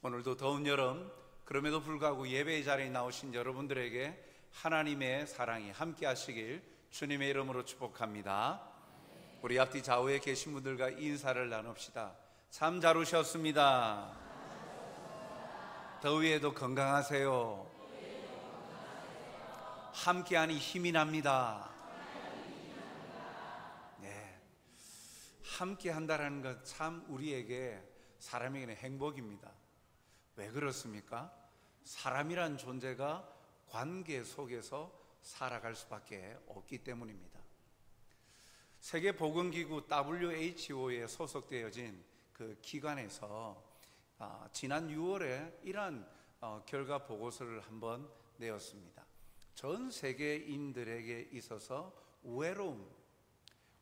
오늘도 더운 여름, 그럼에도 불구하고 예배의 자리에 나오신 여러분들에게 하나님의 사랑이 함께 하시길 주님의 이름으로 축복합니다. 우리 앞뒤 좌우에 계신 분들과 인사를 나눕시다. 참 잘 오셨습니다. 더위에도 건강하세요. 함께하니 힘이 납니다. 네, 함께 한다는 것 참 우리에게, 사람에게는 행복입니다. 왜 그렇습니까? 사람이란 존재가 관계 속에서 살아갈 수밖에 없기 때문입니다. 세계보건기구 WHO에 소속되어진 그 기관에서 지난 6월에 이러한 결과 보고서를 한번 내었습니다. 전 세계인들에게 있어서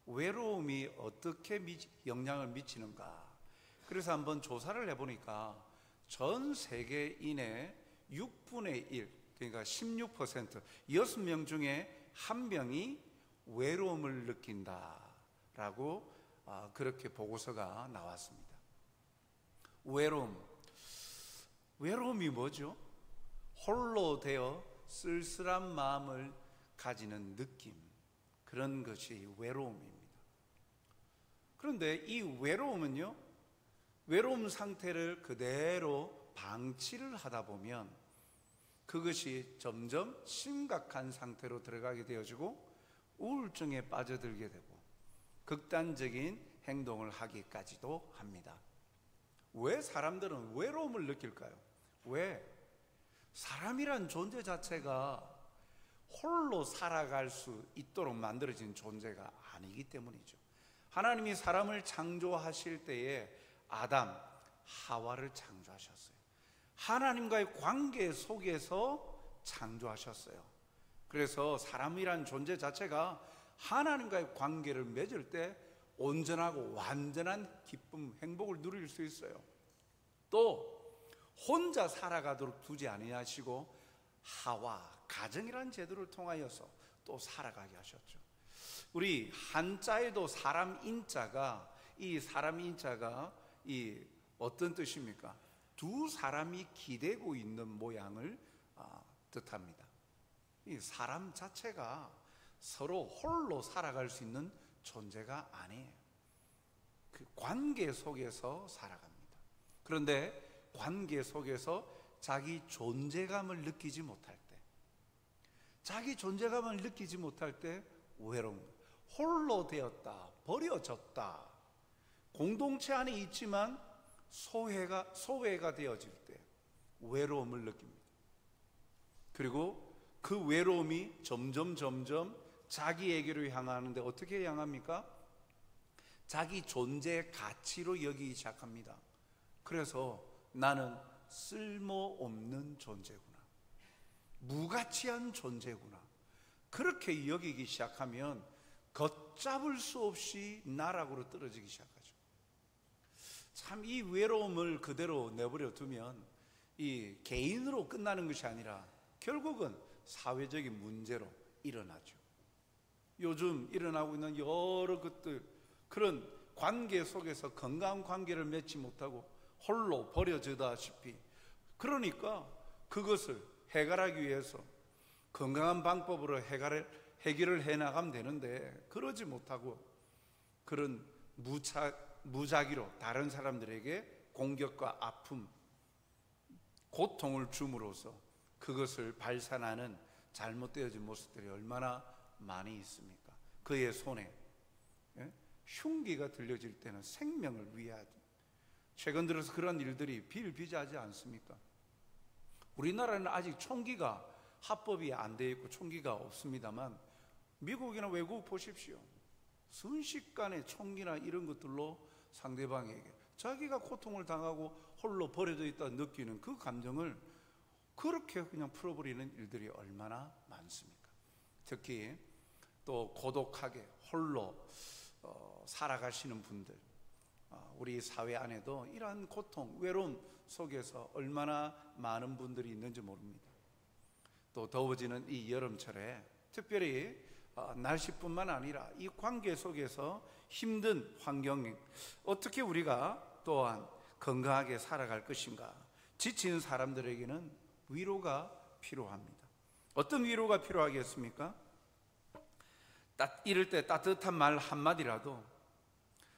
외로움이 어떻게 영향을 미치는가, 그래서 한번 조사를 해보니까 전 세계인의 6분의 1, 그러니까 16%, 6명 중에 1명이 외로움을 느낀다라고 그렇게 보고서가 나왔습니다. 외로움이 뭐죠? 홀로 되어 쓸쓸한 마음을 가지는 느낌, 그런 것이 외로움입니다. 그런데 이 외로움은요, 외로움 상태를 그대로 방치를 하다 보면 그것이 점점 심각한 상태로 들어가게 되어지고 우울증에 빠져들게 되고 극단적인 행동을 하기까지도 합니다. 왜 사람들은 외로움을 느낄까요? 왜? 사람이란 존재 자체가 홀로 살아갈 수 있도록 만들어진 존재가 아니기 때문이죠. 하나님이 사람을 창조하실 때에 아담, 하와를 창조하셨어요. 하나님과의 관계 속에서 창조하셨어요. 그래서 사람이란 존재 자체가 하나님과의 관계를 맺을 때 온전하고 완전한 기쁨, 행복을 누릴 수 있어요. 또 혼자 살아가도록 두지 아니하시고 하와, 가정이라는 제도를 통하여서 또 살아가게 하셨죠. 우리 한자에도 사람 인자가, 이 사람 인자가 이 어떤 뜻입니까? 두 사람이 기대고 있는 모양을 뜻합니다. 이 사람 자체가 서로 홀로 살아갈 수 있는 존재가 아니에요. 그 관계 속에서 살아갑니다. 그런데 관계 속에서 자기 존재감을 느끼지 못할 때, 외로운, 홀로 되었다, 버려졌다, 공동체 안에 있지만 소외가 되어질 때 외로움을 느낍니다. 그리고 그 외로움이 점점 자기에게로 향하는데 어떻게 향합니까? 자기 존재의 가치로 여기기 시작합니다. 그래서 나는 쓸모없는 존재구나, 무가치한 존재구나, 그렇게 여기기 시작하면 걷잡을 수 없이 나락으로 떨어지기 시작하죠. 참 이 외로움을 그대로 내버려 두면 이 개인으로 끝나는 것이 아니라 결국은 사회적인 문제로 일어나죠. 요즘 일어나고 있는 여러 것들, 그런 관계 속에서 건강한 관계를 맺지 못하고 홀로 버려지다시피, 그러니까 그것을 해결하기 위해서 건강한 방법으로 해결을 해나가면 되는데 그러지 못하고 그런 무작위로 다른 사람들에게 공격과 아픔, 고통을 줌으로써 그것을 발산하는 잘못되어진 모습들이 얼마나 많이 있습니까? 그의 손에 흉기가 들려질 때는 생명을 위하죠. 최근 들어서 그런 일들이 비일비재하지 않습니까? 우리나라는 아직 총기가 합법이 안 돼 있고 총기가 없습니다만 미국이나 외국 보십시오. 순식간에 총기나 이런 것들로 상대방에게 자기가 고통을 당하고 홀로 버려져 있다 느끼는 그 감정을 그렇게 그냥 풀어버리는 일들이 얼마나 많습니까? 특히 또 고독하게 홀로 살아가시는 분들, 우리 사회 안에도 이러한 고통, 외로움 속에서 얼마나 많은 분들이 있는지 모릅니다. 또 더워지는 이 여름철에 특별히 날씨뿐만 아니라 이 관계 속에서 힘든 환경에 어떻게 우리가 또한 건강하게 살아갈 것인가, 지친 사람들에게는 위로가 필요합니다. 어떤 위로가 필요하겠습니까? 이럴 때 따뜻한 말 한마디라도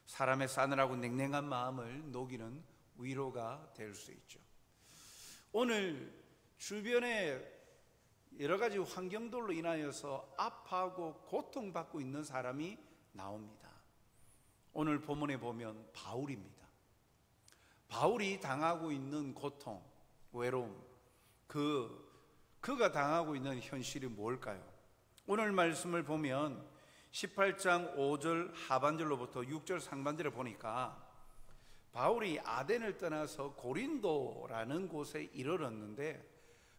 사람의 싸늘하고 냉랭한 마음을 녹이는 위로가 될 수 있죠. 오늘 주변에 여러 가지 환경들로 인하여서 아파하고 고통받고 있는 사람이 나옵니다. 오늘 본문에 보면 바울입니다. 바울이 당하고 있는 고통, 외로움, 그가 당하고 있는 현실이 뭘까요? 오늘 말씀을 보면 18장 5절 하반절로부터 6절 상반절에 보니까 바울이 아덴을 떠나서 고린도라는 곳에 이르렀는데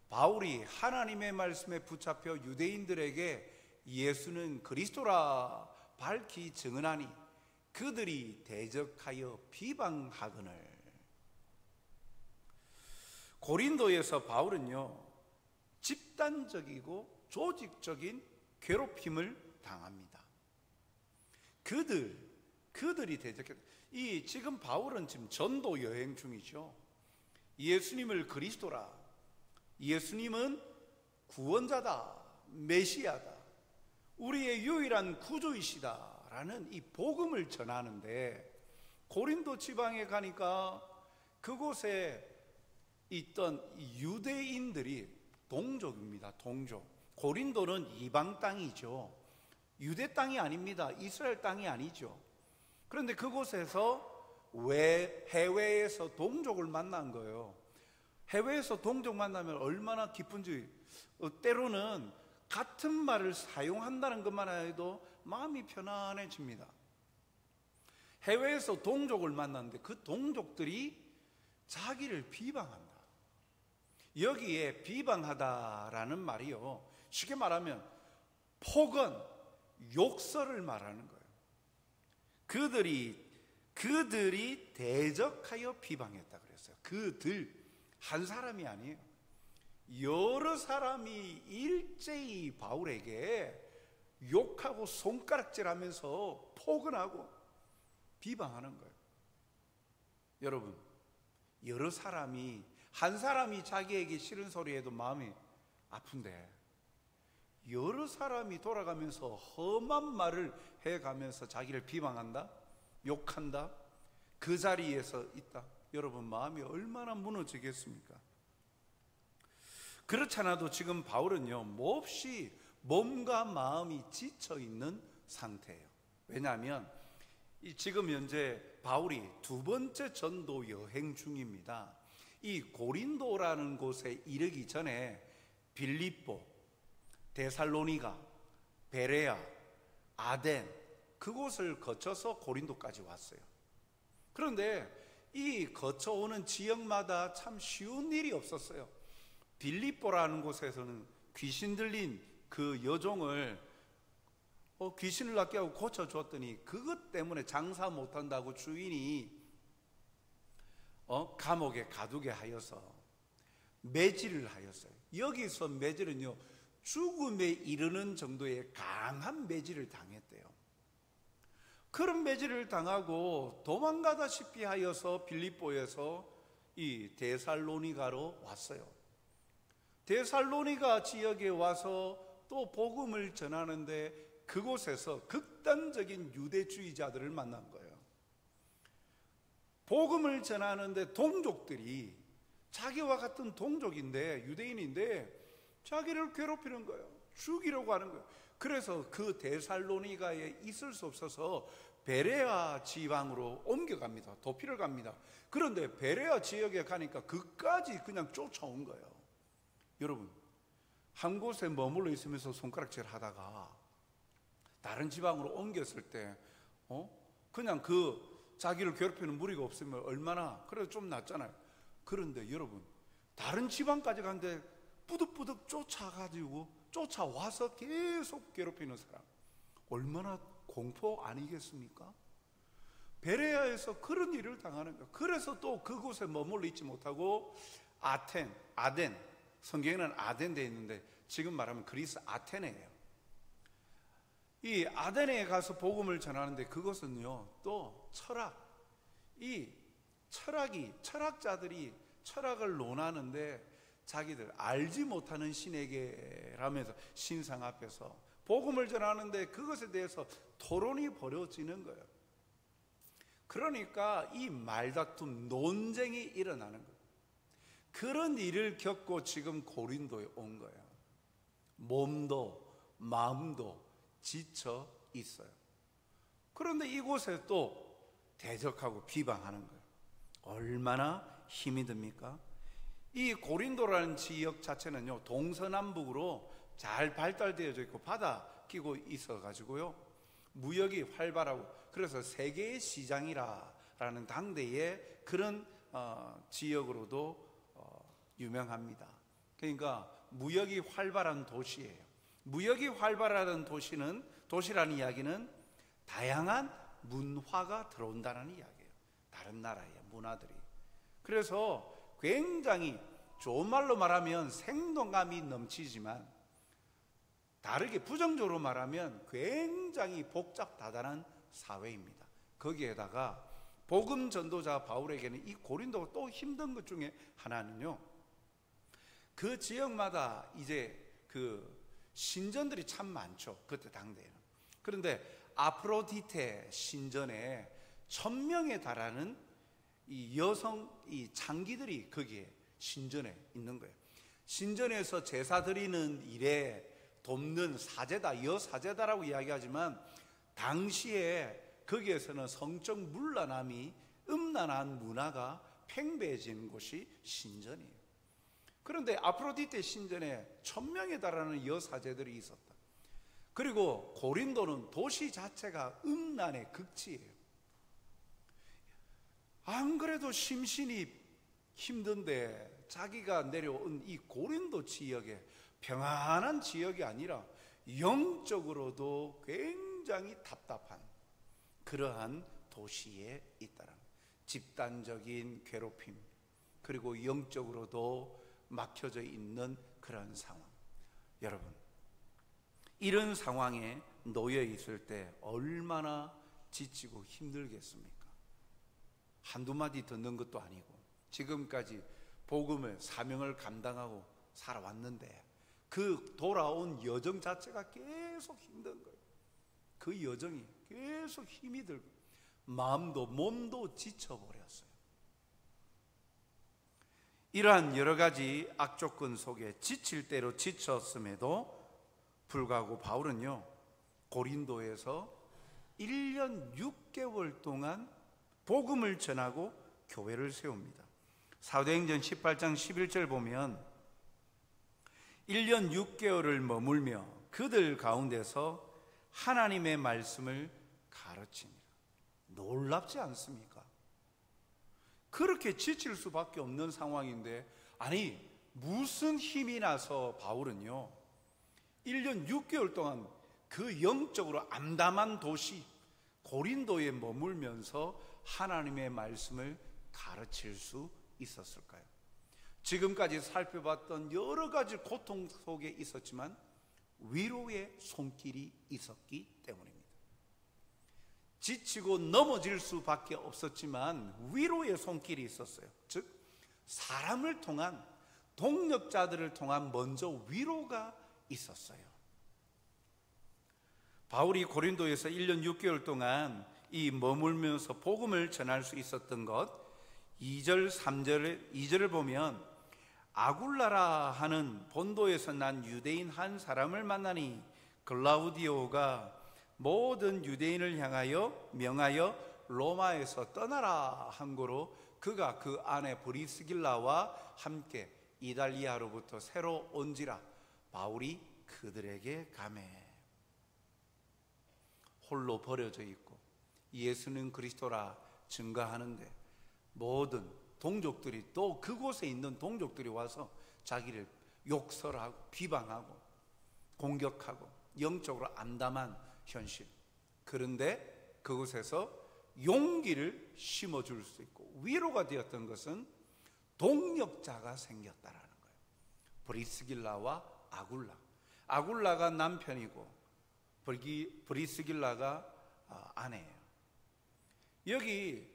바울이 하나님의 말씀에 붙잡혀 유대인들에게 예수는 그리스도라 밝히 증언하니 그들이 대적하여 비방하거늘. 고린도에서 바울은요, 집단적이고 조직적인 괴롭힘을 당합니다. 그들이 대적했다. 지금 바울은 지금 전도 여행 중이죠. 예수님을 그리스도라, 예수님은 구원자다, 메시아다, 우리의 유일한 구주이시다 라는 이 복음을 전하는데, 고린도 지방에 가니까 그곳에 있던 유대인들이 동족입니다. 동족. 고린도는 이방 땅이죠. 유대 땅이 아닙니다. 이스라엘 땅이 아니죠. 그런데 그곳에서 해외에서 동족을 만난 거예요. 해외에서 동족 만나면 얼마나 기쁜지, 때로는 같은 말을 사용한다는 것만 해도 마음이 편안해집니다. 해외에서 동족을 만났는데 그 동족들이 자기를 비방한다. 여기에 비방하다라는 말이요, 쉽게 말하면 폭언, 욕설을 말하는 거예요. 그들이 대적하여 비방했다 그랬어요. 그들 한 사람이 아니에요. 여러 사람이 일제히 바울에게 욕하고 손가락질하면서 폭언하고 비방하는 거예요. 여러분, 여러 사람이, 한 사람이 자기에게 싫은 소리 해도 마음이 아픈데 여러 사람이 돌아가면서 험한 말을 해가면서 자기를 비방한다, 욕한다, 그 자리에서 있다. 여러분, 마음이 얼마나 무너지겠습니까? 그렇지 않아도 지금 바울은요, 몹시 몸과 마음이 지쳐있는 상태예요. 왜냐하면 지금 현재 바울이 두 번째 전도 여행 중입니다. 이 고린도라는 곳에 이르기 전에 빌립보, 데살로니가, 베레아, 아덴, 그곳을 거쳐서 고린도까지 왔어요. 그런데 이 거쳐오는 지역마다 참 쉬운 일이 없었어요. 빌립보라는 곳에서는 귀신 들린 그 여종을 귀신을 낫게 하고 고쳐줬더니 그것 때문에 장사 못한다고 주인이 감옥에 가두게 하여서 매질을 하였어요. 여기서 매질은요, 죽음에 이르는 정도의 강한 매질을 당했대요. 그런 매질을 당하고 도망가다시피 하여서 빌립보에서 이 데살로니가로 왔어요. 데살로니가 지역에 와서 또 복음을 전하는데 그곳에서 극단적인 유대주의자들을 만난 거예요. 복음을 전하는데 동족들이, 자기와 같은 동족인데, 유대인인데 자기를 괴롭히는 거예요. 죽이려고 하는 거예요. 그래서 그 데살로니가에 있을 수 없어서 베레아 지방으로 옮겨갑니다. 도피를 갑니다. 그런데 베레아 지역에 가니까 그까지 그냥 쫓아온 거예요. 여러분, 한 곳에 머물러 있으면서 손가락질 하다가 다른 지방으로 옮겼을 때 그냥 자기를 괴롭히는 무리가 없으면 얼마나, 그래도 좀 낫잖아요. 그런데 여러분, 다른 지방까지 갔는데 뿌득뿌득 쫓아와서 계속 괴롭히는 사람, 얼마나 공포 아니겠습니까? 베레아에서 그런 일을 당하는 거예요. 그래서 또 그곳에 머물러 있지 못하고 아덴, 성경에는 아덴 되어 있는데 지금 말하면 그리스 아테네예요. 이 아덴에 가서 복음을 전하는데 그것은요, 또 철학자들이 철학을 논하는데 자기들 알지 못하는 신에게라면서 신상 앞에서 복음을 전하는데 그것에 대해서 토론이 벌어지는 거예요. 그러니까 이 말다툼, 논쟁이 일어나는 거예요. 그런 일을 겪고 지금 고린도에 온 거예요. 몸도 마음도 지쳐 있어요. 그런데 이곳에 또 대적하고 비방하는 거예요. 얼마나 힘이 듭니까? 이 고린도라는 지역 자체는요, 동서남북으로 잘 발달되어져 있고 바다 끼고 있어 가지고요, 무역이 활발하고, 그래서 세계의 시장이라는 당대의 그런 지역으로도 유명합니다. 그러니까 무역이 활발한 도시예요. 무역이 활발한 도시라는 이야기는 다양한 문화가 들어온다는 이야기예요. 다른 나라의 문화들이. 그래서 굉장히, 좋은 말로 말하면 생동감이 넘치지만 다르게 부정적으로 말하면 굉장히 복잡다단한 사회입니다. 거기에다가 복음 전도자 바울에게는 이 고린도가 또 힘든 것 중에 하나는요, 그 지역마다 이제 그 신전들이 참 많죠, 그때 당대에는. 그런데 아프로디테 신전에 1000명에 달하는 이 여성 이 장기들이 거기에 신전에 있는 거예요. 신전에서 제사 드리는 일에 돕는 사제다, 여사제다라고 이야기하지만 당시에 거기에서는 성적 문란함이, 음란한 문화가 팽배해지는 곳이 신전이에요. 그런데 아프로디테 신전에 1000명에 달하는 여사제들이 있었다. 그리고 고린도는 도시 자체가 음란의 극치예요. 안 그래도 심신이 힘든데 자기가 내려온 이 고린도 지역에 평안한 지역이 아니라 영적으로도 굉장히 답답한 그러한 도시에 있다는, 집단적인 괴롭힘, 그리고 영적으로도 막혀져 있는 그런 상황. 여러분, 이런 상황에 놓여 있을 때 얼마나 지치고 힘들겠습니까? 한두 마디 듣는 것도 아니고 지금까지 복음의 사명을 감당하고 살아왔는데 그 돌아온 여정 자체가 계속 힘든 거예요. 그 여정이 계속 힘이 들고 마음도 몸도 지쳐버렸어요. 이러한 여러 가지 악조건 속에 지칠 대로 지쳤음에도 불구하고 바울은요, 고린도에서 1년 6개월 동안 복음을 전하고 교회를 세웁니다. 사도행전 18장 11절 보면 1년 6개월을 머물며 그들 가운데서 하나님의 말씀을 가르치니라. 놀랍지 않습니까? 그렇게 지칠 수밖에 없는 상황인데, 아니 무슨 힘이 나서 바울은요 1년 6개월 동안 그 영적으로 암담한 도시 고린도에 머물면서 하나님의 말씀을 가르칠 수 있었을까요? 지금까지 살펴봤던 여러 가지 고통 속에 있었지만 위로의 손길이 있었기 때문입니다. 지치고 넘어질 수밖에 없었지만 위로의 손길이 있었어요. 즉 사람을 통한, 동력자들을 통한 먼저 위로가 있었어요. 바울이 고린도에서 1년 6개월 동안 이 머물면서 복음을 전할 수 있었던 것, 2절 2절을 보면 아굴라라 하는 본도에서 난 유대인 한 사람을 만나니 글라우디오가 모든 유대인을 향하여 명하여 로마에서 떠나라 한 거로 그가 그 안에 브리스길라와 함께 이달리아로부터 새로 온지라 바울이 그들에게 가매. 홀로 버려져 있고 예수는 그리스도라 증거하는데 모든 동족들이, 또 그곳에 있는 동족들이 와서 자기를 욕설하고 비방하고 공격하고 영적으로 암담한 현실. 그런데 그곳에서 용기를 심어줄 수 있고 위로가 되었던 것은 동력자가 생겼다라는 거예요. 브리스길라와 아굴라가 남편이고 브리스길라가 아내예요. 여기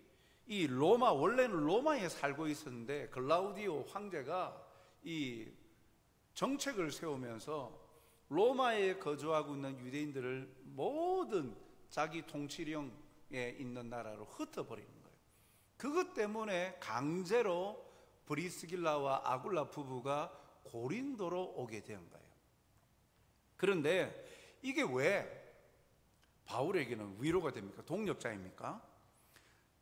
이 로마, 원래는 로마에 살고 있었는데 글라우디오 황제가 이 정책을 세우면서 로마에 거주하고 있는 유대인들을 모든 자기 통치령에 있는 나라로 흩어버리는 거예요. 그것 때문에 강제로 브리스길라와 아굴라 부부가 고린도로 오게 된 거예요. 그런데 이게 왜 바울에게는 위로가 됩니까? 동력자입니까?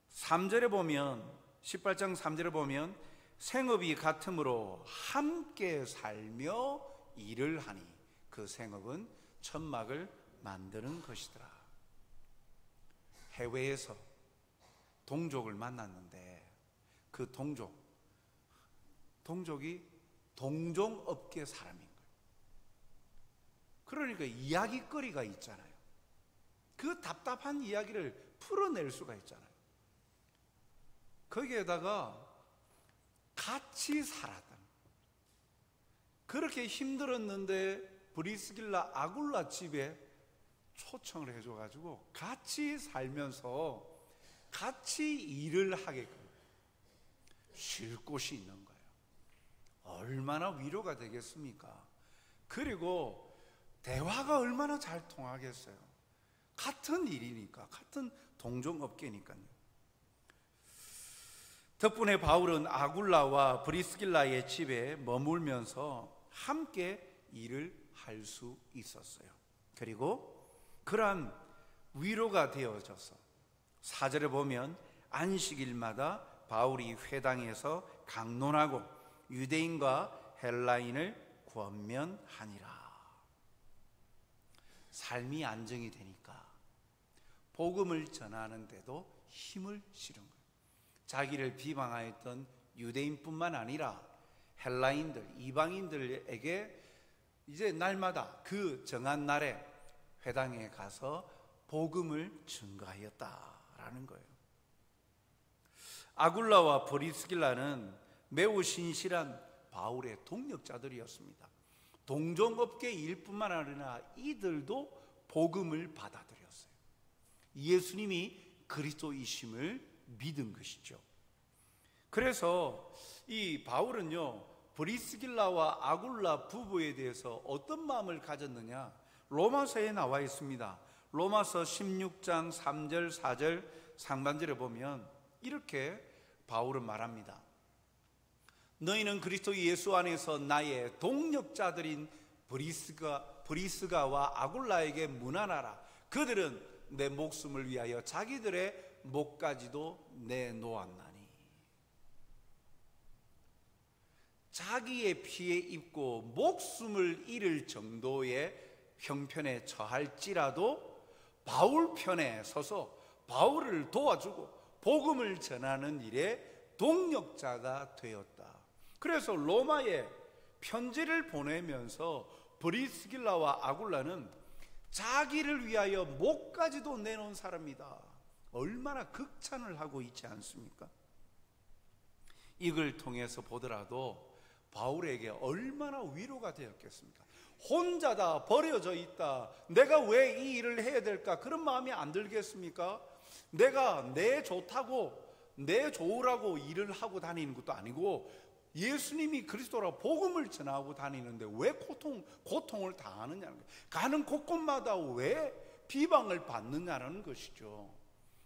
3절에 보면, 18장 3절에 보면 생업이 같으므로 함께 살며 일을 하니 그 생업은 천막을 만드는 것이더라. 해외에서 동족을 만났는데 그 동족이 동종업계 사람인 거예요. 그러니까 이야기거리가 있잖아요. 그 답답한 이야기를 풀어낼 수가 있잖아요. 거기에다가 같이 살았다. 그렇게 힘들었는데 브리스길라 아굴라 집에 초청을 해줘가지고 같이 살면서 같이 일을 하게끔 쉴 곳이 있는 거예요. 얼마나 위로가 되겠습니까? 그리고 대화가 얼마나 잘 통하겠어요. 같은 일이니까, 같은 동종업계니까요. 덕분에 바울은 아굴라와 브리스길라의 집에 머물면서 함께 일을 할 수 있었어요. 그리고 그러한 위로가 되어져서 4절에 보면 안식일마다 바울이 회당에서 강론하고 유대인과 헬라인을 권면하니라. 삶이 안정이 되니까 복음을 전하는데도 힘을 실은 거예요. 자기를 비방하였던 유대인뿐만 아니라 헬라인들, 이방인들에게 이제 날마다 그 정한 날에 회당에 가서 복음을 증거하였다라는 거예요. 아굴라와 브리스길라는 매우 신실한 바울의 동력자들이었습니다. 동종업계 일뿐만 아니라 이들도 복음을 받아들였어요. 예수님이 그리스도이심을 믿은 것이죠. 그래서 이 바울은요, 브리스길라와 아굴라 부부에 대해서 어떤 마음을 가졌느냐, 로마서에 나와 있습니다. 로마서 16장 3절 4절 상반절에 보면 이렇게 바울은 말합니다. 너희는 그리스도 예수 안에서 나의 동력자들인 브리스가와 아굴라에게 문안하라. 그들은 내 목숨을 위하여 자기들의 목까지도 내놓았나니. 자기의 피에 입고 목숨을 잃을 정도의 형편에 처할지라도 바울 편에 서서 바울을 도와주고 복음을 전하는 일에 동력자가 되었다. 그래서 로마에 편지를 보내면서 브리스길라와 아굴라는 자기를 위하여 목까지도 내놓은 사람이다. 얼마나 극찬을 하고 있지 않습니까? 이걸 통해서 보더라도 바울에게 얼마나 위로가 되었겠습니까? 혼자 다 버려져 있다. 내가 왜 이 일을 해야 될까? 그런 마음이 안 들겠습니까? 내가 내 좋다고, 내 좋으라고 일을 하고 다니는 것도 아니고 예수님이 그리스도라 복음을 전하고 다니는데 왜 고통을 당하느냐는 거예요. 가는 곳곳마다 왜 비방을 받느냐는 것이죠.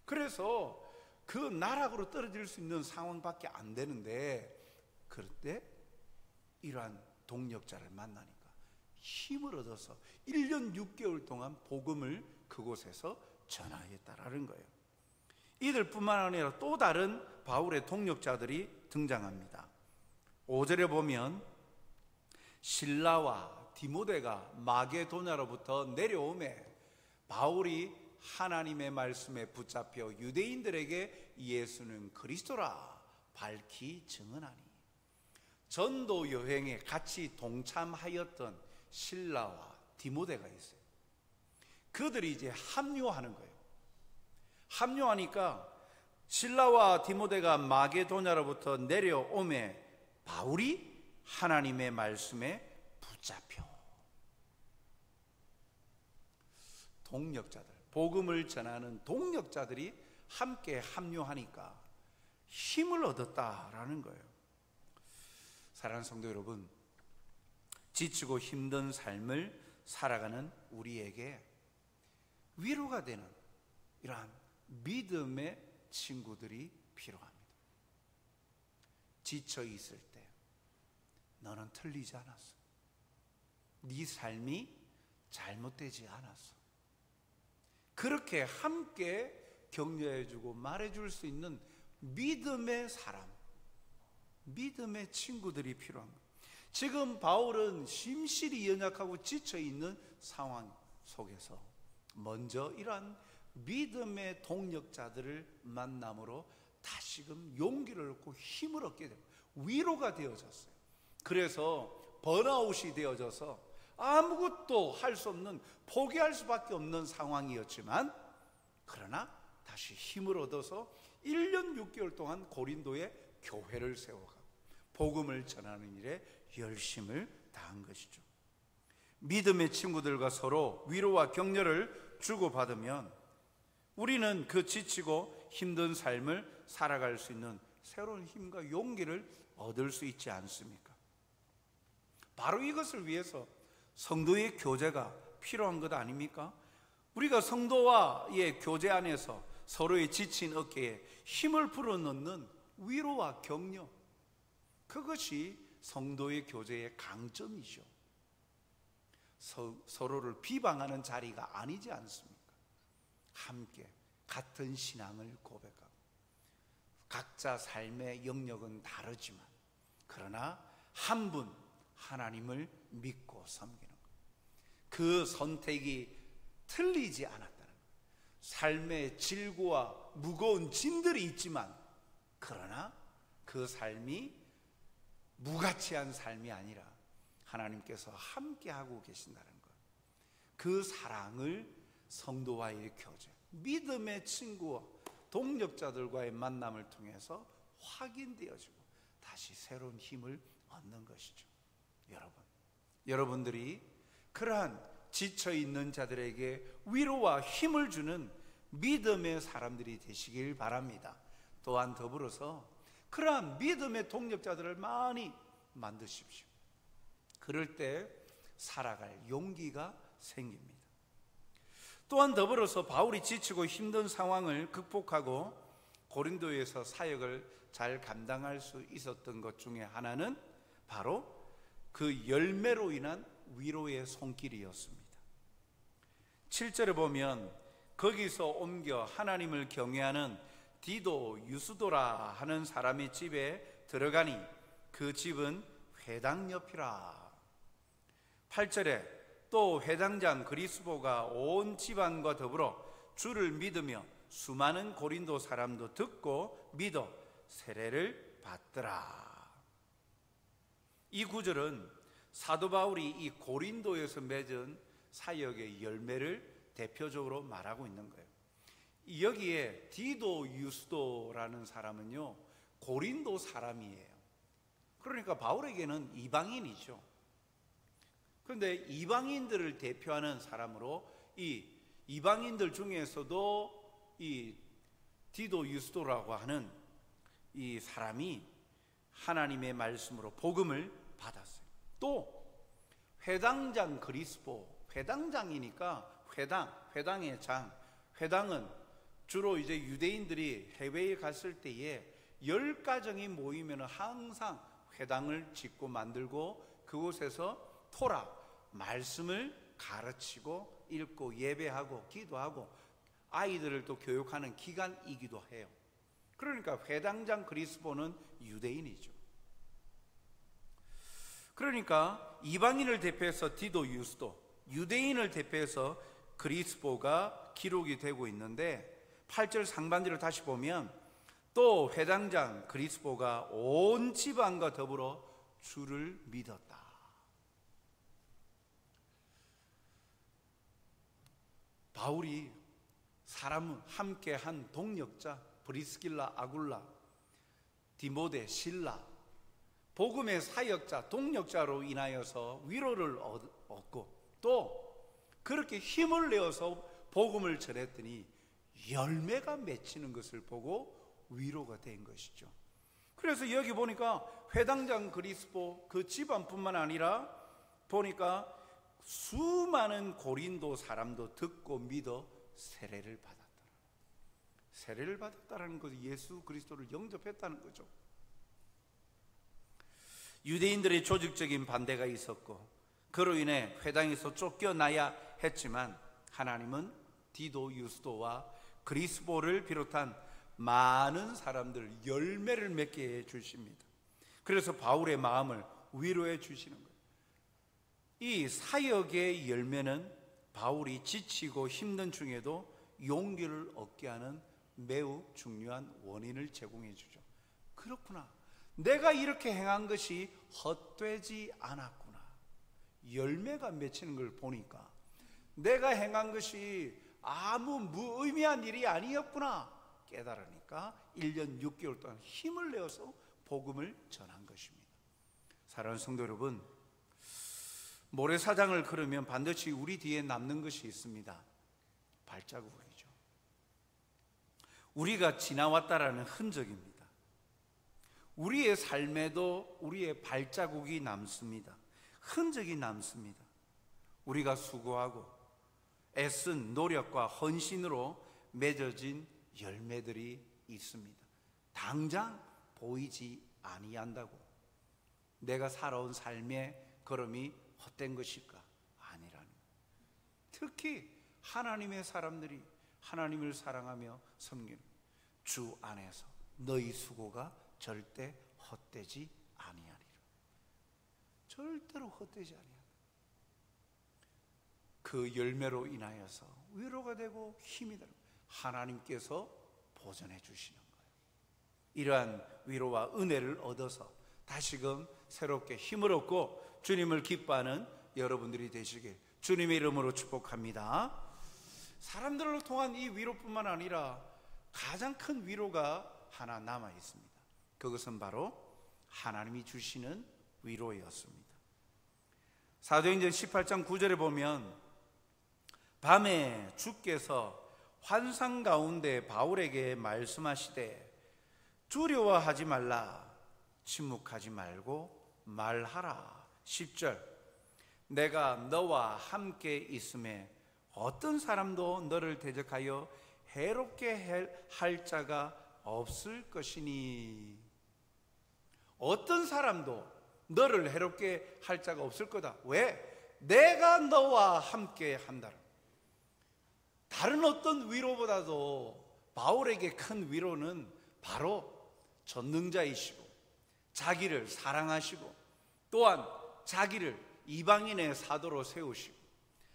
그래서 그 나락으로 떨어질 수 있는 상황밖에 안 되는데, 그럴 때 이러한 동력자를 만나니까 힘을 얻어서 1년 6개월 동안 복음을 그곳에서 전하였다라는 거예요. 이들뿐만 아니라 또 다른 바울의 동력자들이 등장합니다. 5절에 보면 실라와 디모데가 마게도냐로부터 내려오매 바울이 하나님의 말씀에 붙잡혀 유대인들에게 예수는 그리스도라 밝히 증언하니. 전도 여행에 같이 동참하였던 실라와 디모데가 있어요. 그들이 이제 합류하는 거예요. 합류하니까 실라와 디모데가 마게도냐로부터 내려오매 바울이 하나님의 말씀에 붙잡혀. 동력자들, 복음을 전하는 동력자들이 함께 합류하니까 힘을 얻었다라는 거예요. 사랑하는 성도 여러분, 지치고 힘든 삶을 살아가는 우리에게 위로가 되는 이러한 믿음의 친구들이 필요합니다. 지쳐 있을 때 너는 틀리지 않았어. 네 삶이 잘못되지 않았어. 그렇게 함께 격려해주고 말해줄 수 있는 믿음의 사람, 믿음의 친구들이 필요한 거예요. 지금 바울은 심실히 연약하고 지쳐있는 상황 속에서 먼저 이러한 믿음의 동력자들을 만남으로 다시금 용기를 얻고 힘을 얻게 됩니다. 위로가 되어졌어요. 그래서 번아웃이 되어져서 아무것도 할 수 없는, 포기할 수밖에 없는 상황이었지만, 그러나 다시 힘을 얻어서 1년 6개월 동안 고린도에 교회를 세워가고 복음을 전하는 일에 열심을 다한 것이죠. 믿음의 친구들과 서로 위로와 격려를 주고받으면 우리는 그 지치고 힘든 삶을 살아갈 수 있는 새로운 힘과 용기를 얻을 수 있지 않습니까? 바로 이것을 위해서 성도의 교제가 필요한 것 아닙니까? 우리가 성도와의 교제 안에서 서로의 지친 어깨에 힘을 불어넣는 위로와 격려, 그것이 성도의 교제의 강점이죠. 서로를 비방하는 자리가 아니지 않습니까? 함께 같은 신앙을 고백하고 각자 삶의 영역은 다르지만 그러나 한 분 하나님을 믿고 섬기는 것, 그 선택이 틀리지 않았다는 것. 삶의 질고와 무거운 짐들이 있지만 그러나 그 삶이 무가치한 삶이 아니라 하나님께서 함께하고 계신다는 것, 그 사랑을 성도와의 교제, 믿음의 친구와 동력자들과의 만남을 통해서 확인되어지고 다시 새로운 힘을 얻는 것이죠. 여러분들이 그러한 지쳐있는 자들에게 위로와 힘을 주는 믿음의 사람들이 되시길 바랍니다. 또한 더불어서 그러한 믿음의 동력자들을 많이 만드십시오. 그럴 때 살아갈 용기가 생깁니다. 또한 더불어서 바울이 지치고 힘든 상황을 극복하고 고린도에서 사역을 잘 감당할 수 있었던 것 중에 하나는 바로 그 열매로 인한 위로의 손길이었습니다. 7절에 보면 거기서 옮겨 하나님을 경외하는 디도 유스도라 하는 사람의 집에 들어가니 그 집은 회당 옆이라. 8절에 또 회당장 그리스보가 온 집안과 더불어 주를 믿으며 수많은 고린도 사람도 듣고 믿어 세례를 받더라. 이 구절은 사도 바울이 이 고린도에서 맺은 사역의 열매를 대표적으로 말하고 있는 거예요. 여기에 디도 유스도라는 사람은요, 고린도 사람이에요. 그러니까 바울에게는 이방인이죠. 그런데 이방인들을 대표하는 사람으로 이 이방인들 중에서도 이 디도 유스도라고 하는 이 사람이 하나님의 말씀으로 복음을 받았어요. 또 회당장 그리스보, 회당장이니까 회당의 장, 회당은 주로 이제 유대인들이 해외에 갔을 때에 10가정이 모이면 항상 회당을 짓고 만들고 그곳에서 토라, 말씀을 가르치고 읽고 예배하고 기도하고 아이들을 또 교육하는 기간이기도 해요. 그러니까 회당장 그리스보는 유대인이죠. 그러니까 이방인을 대표해서 디도 유스도, 유대인을 대표해서 그리스보가 기록이 되고 있는데 8절 상반절을 다시 보면 또 회당장 그리스보가 온 집안과 더불어 주를 믿었다. 바울이 사람을 함께한 동력자 브리스길라, 아굴라, 디모데, 실라, 복음의 사역자, 동력자로 인하여서 위로를 얻고 또 그렇게 힘을 내어서 복음을 전했더니 열매가 맺히는 것을 보고 위로가 된 것이죠. 그래서 여기 보니까 회당장 그리스보 그 집안뿐만 아니라 보니까 수많은 고린도 사람도 듣고 믿어 세례를 받았다. 세례를 받았다는 것은 예수 그리스도를 영접했다는 거죠. 유대인들의 조직적인 반대가 있었고 그로 인해 회당에서 쫓겨나야 했지만 하나님은 디도, 유스도와 그리스보를 비롯한 많은 사람들 열매를 맺게 해 주십니다. 그래서 바울의 마음을 위로해 주시는 거예요. 이 사역의 열매는 바울이 지치고 힘든 중에도 용기를 얻게 하는 매우 중요한 원인을 제공해 주죠. 그렇구나, 내가 이렇게 행한 것이 헛되지 않았구나, 열매가 맺히는 걸 보니까 내가 행한 것이 아무 무의미한 일이 아니었구나 깨달으니까 1년 6개월 동안 힘을 내어서 복음을 전한 것입니다. 사랑하는 성도 여러분, 모래사장을 걸으면 반드시 우리 뒤에 남는 것이 있습니다. 발자국이죠. 우리가 지나왔다라는 흔적입니다. 우리의 삶에도 우리의 발자국이 남습니다. 흔적이 남습니다. 우리가 수고하고 애쓴 노력과 헌신으로 맺어진 열매들이 있습니다. 당장 보이지 아니한다고 내가 살아온 삶의 걸음이 헛된 것일까? 아니라는 거예요. 특히 하나님의 사람들이 하나님을 사랑하며 섬기는 주 안에서 너희 수고가 절대 헛되지 아니하리라. 절대로 헛되지 아니하리라. 그 열매로 인하여서 위로가 되고 힘이 되고 하나님께서 보존해 주시는 거예요. 이러한 위로와 은혜를 얻어서 다시금 새롭게 힘을 얻고 주님을 기뻐하는 여러분들이 되시길 주님의 이름으로 축복합니다. 사람들로 통한 이 위로뿐만 아니라 가장 큰 위로가 하나 남아 있습니다. 그것은 바로 하나님이 주시는 위로였습니다. 사도행전 18장 9절에 보면 밤에 주께서 환상 가운데 바울에게 말씀하시되 두려워하지 말라, 침묵하지 말고 말하라. 10절 내가 너와 함께 있음에 어떤 사람도 너를 대적하여 해롭게 할 자가 없을 것이니. 어떤 사람도 너를 해롭게 할 자가 없을 거다. 왜? 내가 너와 함께 한다라. 다른 어떤 위로보다도 바울에게 큰 위로는 바로 전능자이시고 자기를 사랑하시고 또한 자기를 이방인의 사도로 세우시고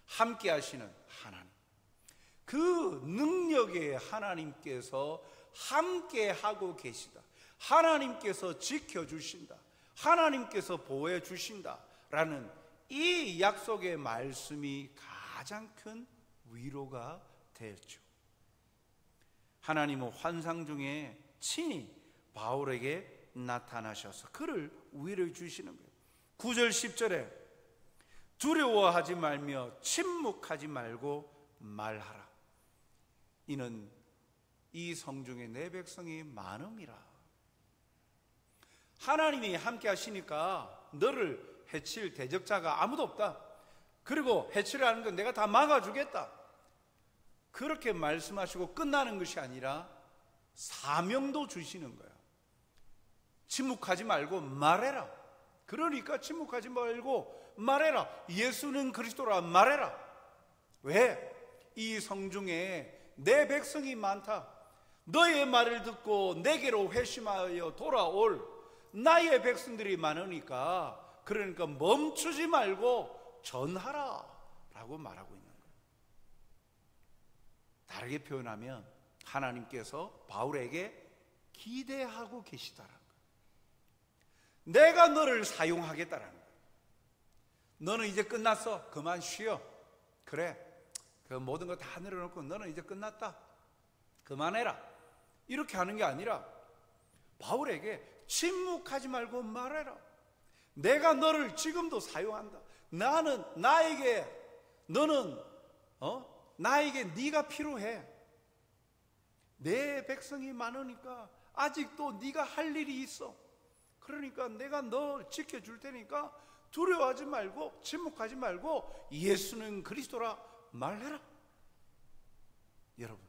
함께 하시는 하나님, 그 능력의 하나님께서 함께 하고 계시다, 하나님께서 지켜주신다, 하나님께서 보호해 주신다라는 이 약속의 말씀이 가장 큰 위로가 되었죠. 하나님은 환상 중에 친히 바울에게 나타나셔서 그를 위로해 주시는 거예요. 9절 10절에 두려워하지 말며 침묵하지 말고 말하라. 이는 이 성중에 내 백성이 많음이라. 하나님이 함께 하시니까 너를 해칠 대적자가 아무도 없다. 그리고 해치려 하는 건 내가 다 막아주겠다. 그렇게 말씀하시고 끝나는 것이 아니라 사명도 주시는 거야. 침묵하지 말고 말해라. 그러니까 침묵하지 말고 말해라. 예수는 그리스도라 말해라. 왜? 이 성중에 내 백성이 많다. 너의 말을 듣고 내게로 회심하여 돌아올 나의 백성들이 많으니까, 그러니까 멈추지 말고 전하라 라고 말하고 있는 거예요. 다르게 표현하면 하나님께서 바울에게 기대하고 계시다라는 거예요. 내가 너를 사용하겠다라는 거예요. 너는 이제 끝났어. 그만 쉬어. 그래, 그 모든 거 다 내려놓고 너는 이제 끝났다. 그만해라. 이렇게 하는 게 아니라 바울에게 침묵하지 말고 말해라. 내가 너를 지금도 사용한다. 나는 나에게, 너는 나에게 네가 필요해. 내 백성이 많으니까 아직도 네가 할 일이 있어. 그러니까 내가 너 지켜줄 테니까 두려워하지 말고 침묵하지 말고 예수는 그리스도라 말해라. 여러분,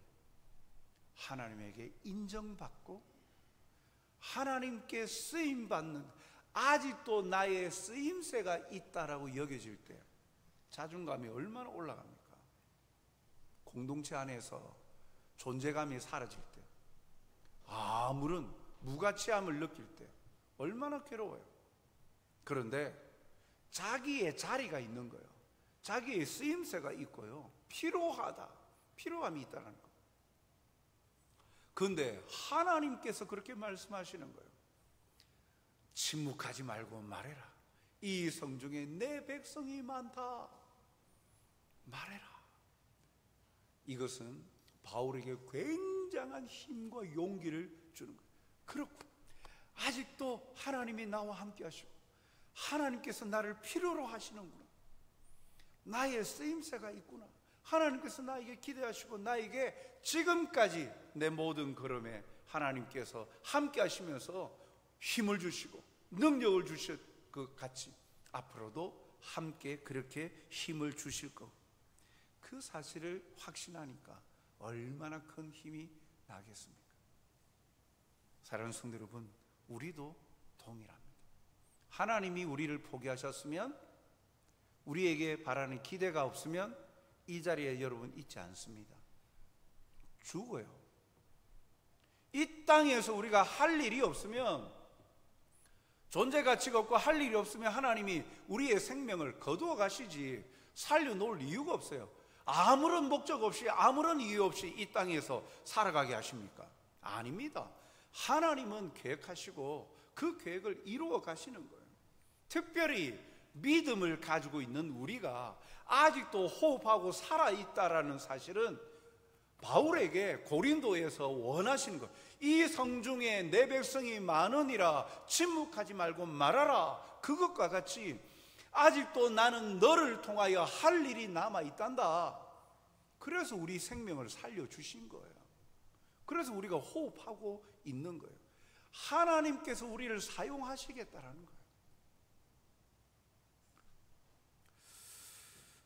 하나님에게 인정받고 하나님께 쓰임받는, 아직도 나의 쓰임새가 있다라고 여겨질 때 자존감이 얼마나 올라갑니까? 공동체 안에서 존재감이 사라질 때, 아무런 무가치함을 느낄 때 얼마나 괴로워요. 그런데 자기의 자리가 있는 거예요. 자기의 쓰임새가 있고요, 필요함이 있다는 거예요. 그런데 하나님께서 그렇게 말씀하시는 거예요. 침묵하지 말고 말해라. 이 성중에 내 백성이 많다. 말해라. 이것은 바울에게 굉장한 힘과 용기를 주는 거예요. 그렇고 아직도 하나님이 나와 함께 하시고 하나님께서 나를 필요로 하시는구나. 나의 쓰임새가 있구나. 하나님께서 나에게 기대하시고 나에게 지금까지 내 모든 걸음에 하나님께서 함께 하시면서 힘을 주시고 능력을 주실 것 같이 앞으로도 함께 그렇게 힘을 주실 것, 그 사실을 확신하니까 얼마나 큰 힘이 나겠습니까? 사랑하는 성도 여러분, 우리도 동일합니다. 하나님이 우리를 포기하셨으면, 우리에게 바라는 기대가 없으면 이 자리에 여러분 있지 않습니다. 죽어요. 이 땅에서 우리가 할 일이 없으면, 존재 가치가 없고 할 일이 없으면 하나님이 우리의 생명을 거두어 가시지 살려놓을 이유가 없어요. 아무런 목적 없이 아무런 이유 없이 이 땅에서 살아가게 하십니까? 아닙니다. 하나님은 계획하시고 그 계획을 이루어 가시는 거예요. 특별히 믿음을 가지고 있는 우리가 아직도 호흡하고 살아있다라는 사실은 바울에게 고린도에서 원하시는 것, 이 성중에 내 백성이 많으니라 침묵하지 말고 말하라, 그것과 같이 아직도 나는 너를 통하여 할 일이 남아있단다. 그래서 우리 생명을 살려주신 거예요. 그래서 우리가 호흡하고 있는 거예요. 하나님께서 우리를 사용하시겠다라는 거예요.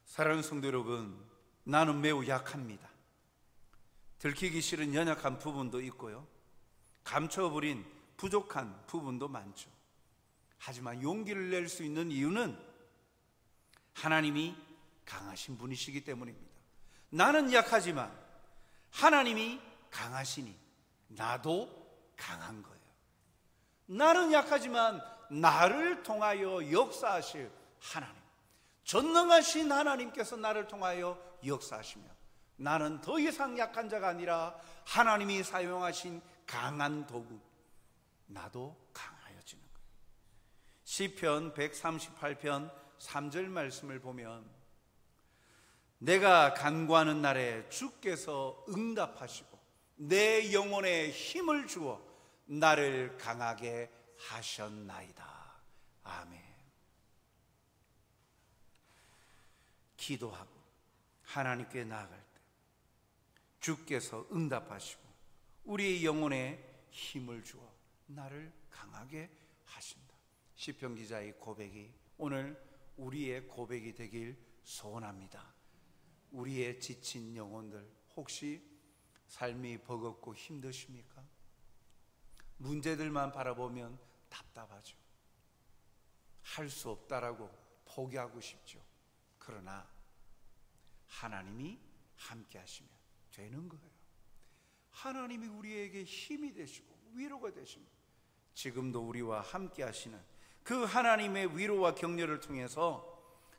사랑하는 성도 여러분, 나는 매우 약합니다. 들키기 싫은 연약한 부분도 있고요, 감춰버린 부족한 부분도 많죠. 하지만 용기를 낼 수 있는 이유는 하나님이 강하신 분이시기 때문입니다. 나는 약하지만 하나님이 강하시니 나도 강한 거예요. 나는 약하지만 나를 통하여 역사하실 하나님, 전능하신 하나님께서 나를 통하여 역사하시며 나는 더 이상 약한 자가 아니라 하나님이 사용하신 강한 도구, 나도 강하여지는 거예요. 시편 138편 3절 말씀을 보면, 내가 간구하는 날에 주께서 응답하시고 내 영혼에 힘을 주어 나를 강하게 하셨나이다. 아멘. 기도하고 하나님께 나아갈 때 주께서 응답하시고 우리의 영혼에 힘을 주어 나를 강하게 하신다. 시편 기자의 고백이 오늘 우리의 고백이 되길 소원합니다. 우리의 지친 영혼들, 혹시 삶이 버겁고 힘드십니까? 문제들만 바라보면 답답하죠. 할 수 없다라고 포기하고 싶죠. 그러나 하나님이 함께 하시면 되는 거예요. 하나님이 우리에게 힘이 되시고 위로가 되십니다. 지금도 우리와 함께 하시는 그 하나님의 위로와 격려를 통해서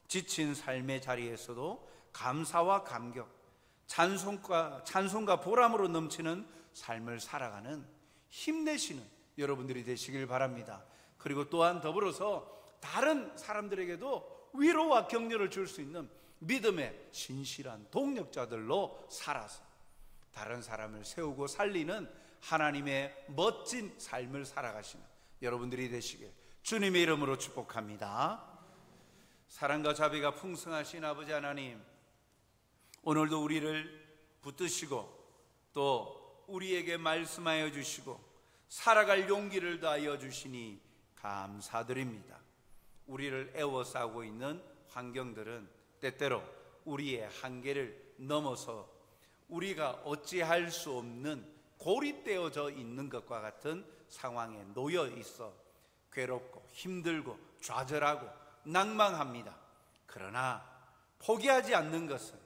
지친 삶의 자리에서도 감사와 감격, 찬송과 보람으로 넘치는 삶을 살아가는 힘내시는 여러분들이 되시길 바랍니다. 그리고 또한 더불어서 다른 사람들에게도 위로와 격려를 줄 수 있는 믿음의 신실한 동력자들로 살아서 다른 사람을 세우고 살리는 하나님의 멋진 삶을 살아가시는 여러분들이 되시길 주님의 이름으로 축복합니다. 사랑과 자비가 풍성하신 아버지 하나님, 오늘도 우리를 붙드시고 또 우리에게 말씀하여 주시고 살아갈 용기를 더하여 주시니 감사드립니다. 우리를 애워싸고 있는 환경들은 때때로 우리의 한계를 넘어서 우리가 어찌할 수 없는 고립되어져 있는 것과 같은 상황에 놓여 있어 괴롭고 힘들고 좌절하고 낭망합니다. 그러나 포기하지 않는 것은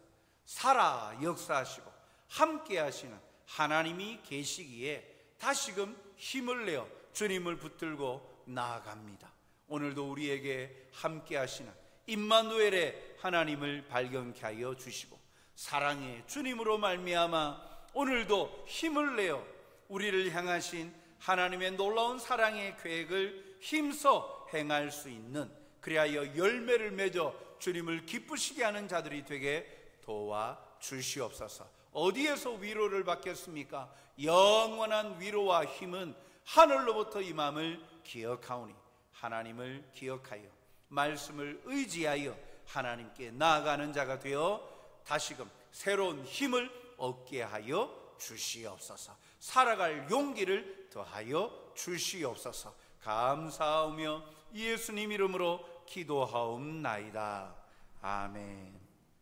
살아 역사하시고 함께 하시는 하나님이 계시기에 다시금 힘을 내어 주님을 붙들고 나아갑니다. 오늘도 우리에게 함께 하시는 임마누엘의 하나님을 발견케 하여 주시고 사랑의 주님으로 말미암아 오늘도 힘을 내어 우리를 향하신 하나님의 놀라운 사랑의 계획을 힘써 행할 수 있는, 그리하여 열매를 맺어 주님을 기쁘시게 하는 자들이 되게 도와주시옵소서. 어디에서 위로를 받겠습니까? 영원한 위로와 힘은 하늘로부터 임함을 기억하오니 하나님을 기억하여 말씀을 의지하여 하나님께 나아가는 자가 되어 다시금 새로운 힘을 얻게 하여 주시옵소서. 살아갈 용기를 더하여 주시옵소서. 감사하며 예수님 이름으로 기도하옵나이다. 아멘.